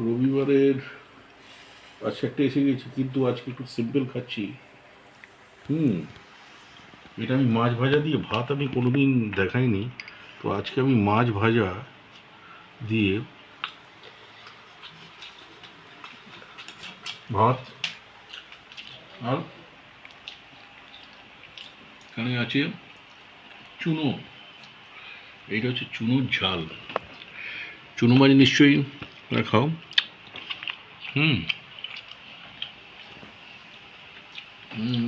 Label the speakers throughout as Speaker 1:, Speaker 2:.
Speaker 1: রবিবারের আজকে একটা এসে গেছি, কিন্তু আজকে একটু সিম্পল খাচ্ছি। এটা আমি মাছ ভাজা দিয়ে ভাত আমি কোনোদিন দেখাইনি, তো আজকে আমি মাছ ভাজা দিয়ে ভাত, আর এখানে আছে চুনো। এইটা হচ্ছে চুনোর ঝাল। চুনো মাছ নিশ্চয়ই খাও। হুম হুম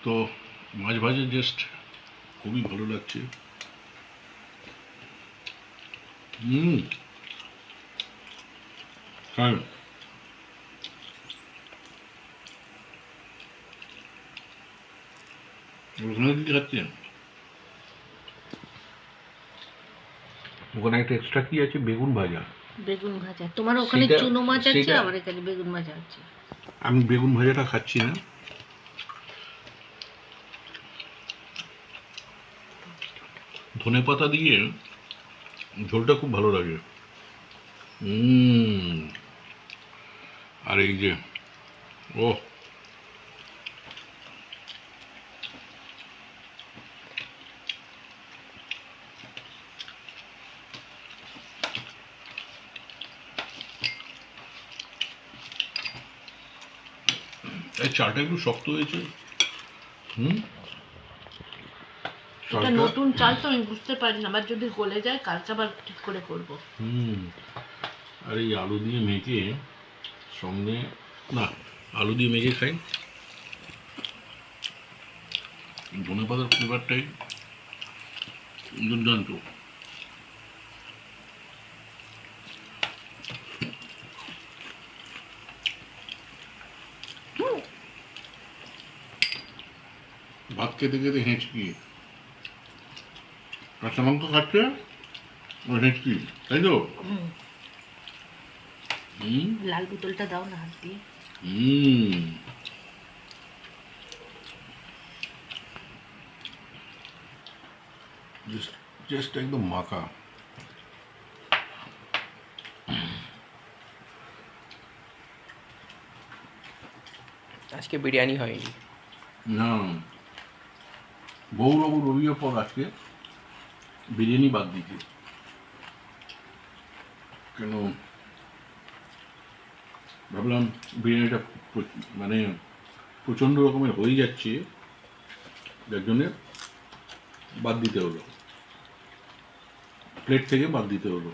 Speaker 1: তো মাছ ভাজা জাস্ট খুবই ভালো লাগছে। হ্যাঁ, ওখানে কি খাচ্ছেন? ওখানে একটা এক্সট্রা কি আছে, বেগুন ভাজা।
Speaker 2: বেগুন ভাজা তোমার ওখানে চুনো মাছ আছে, আমার এখানে বেগুন ভাজা আছে।
Speaker 1: আমি বেগুন ভাজাটা খাচ্ছি না, ধনেপাতা দিয়ে ঝোলটা খুব ভালো লাগে। আর এই যে, ও এই চালটা একটু শক্ত হয়েছে।
Speaker 2: এটা নতুন চাল তো আমি বুঝতে পারি না, আবার যদি গলে যায় কালকে আবার ঠিক করে করব।
Speaker 1: আর এই আলু দিয়ে মেখে সঙ্গে, না আলু দিয়ে মেখে খাই, ধনেপাতার ফ্লেভারটাই দুর্দান্ত। ভাত খেতে খেতে হেঁচকি, কাঁচা মাংস খাচ্ছে আর হেঁচকি, তাই তো?
Speaker 2: লাল বোতলটা দাও না হাত দিয়ে।
Speaker 1: জাস্ট একদম মাখা।
Speaker 3: আজকে বিরিয়ানি হয়নি
Speaker 1: না, বউবাবু রবিবার পর আজকে বিরিয়ানি বাদ দিতে, কেন ভাবলাম বিরিয়ানিটা মানে প্রচণ্ড রকমের হয়ে যাচ্ছে, যার জন্যে বাদ দিতে হলো, প্লেট থেকে বাদ দিতে হলো।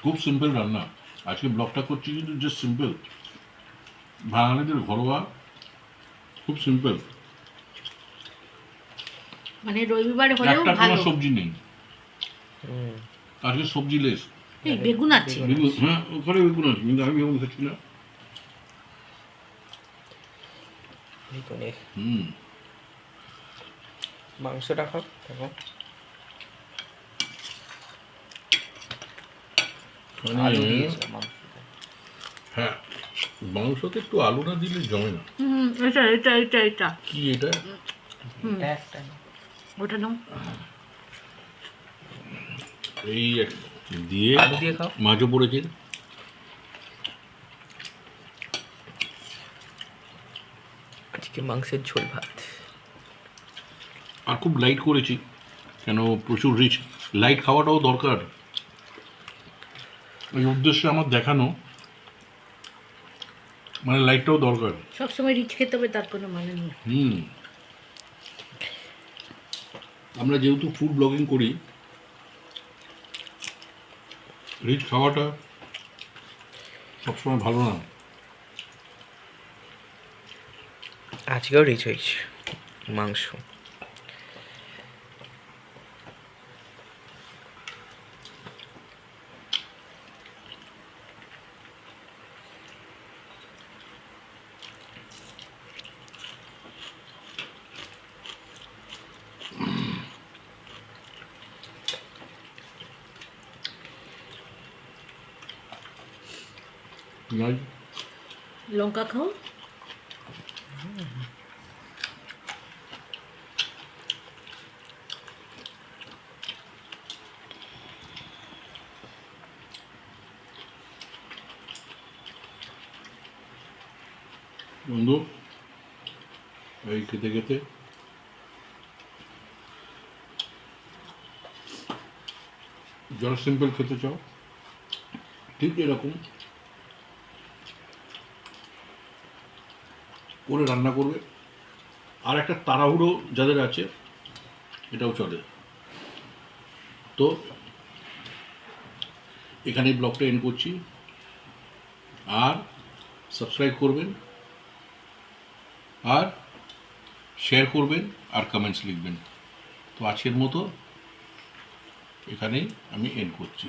Speaker 1: খুব সিম্পল রান্না আজকে ব্লগটা করছি, কিন্তু জাস্ট সিম্পল, বাঙালিদের ঘরোয়া, খুব সিম্পল।
Speaker 2: মানে রবিবার হলেও
Speaker 1: একটা
Speaker 2: ভালো।
Speaker 1: কোনো সবজি নেই আজকে, সবজি লেস।
Speaker 2: এই বেগুন আছে।
Speaker 1: বেগুন, হ্যাঁ ওখানে বেগুন আছে, কিন্তু আমি বেগুন খাচ্ছি না।
Speaker 3: মাংসটা খাও দেখো। আলু দিয়েছে মাংসতে।
Speaker 1: হ্যাঁ, মাংসতে একটু আলু না দিলে জমে না।
Speaker 2: এটা এটা এটা এটা
Speaker 1: কি এটা?
Speaker 3: একটা
Speaker 2: ওটা নাও।
Speaker 1: এই দিয়ে
Speaker 3: আলু দিয়ে খাও।
Speaker 1: মাছও পড়েছে।
Speaker 3: আজকে মাংসের ঝোল ভাত।
Speaker 1: আর খুব লাইট করেছি, কেন প্রচুর রিচ, লাইট খাওয়াটাও দরকার, এই উদ্দেশ্যে আমার দেখানো, মানে লাইটটাও দরকার।
Speaker 2: সবসময় রিচ খেতে হবে তার কোনো মানে নেই।
Speaker 1: আমরা যেহেতু ফুড ব্লগিং করি, রিচ খাওয়াটা সবসময় ভালো না।
Speaker 3: আজকেও রিচ হয়েছে মাংস।
Speaker 1: পেঁয়াজ
Speaker 2: লঙ্কা খাও।
Speaker 1: বন্ধু এই খেতে খেতে যারা সিম্পল খেতে চাও ঠিক এরকম করে রান্না করবে। আর একটা তাড়াহুড়ো যাদের আছে এটাও চলে। তো এখানে ব্লগটা এন্ড করছি। আর সাবস্ক্রাইব করবেন আর শেয়ার করবেন আর কমেন্টস লিখবেন। তো আজকের মতো এখানেই আমি এন্ড করছি।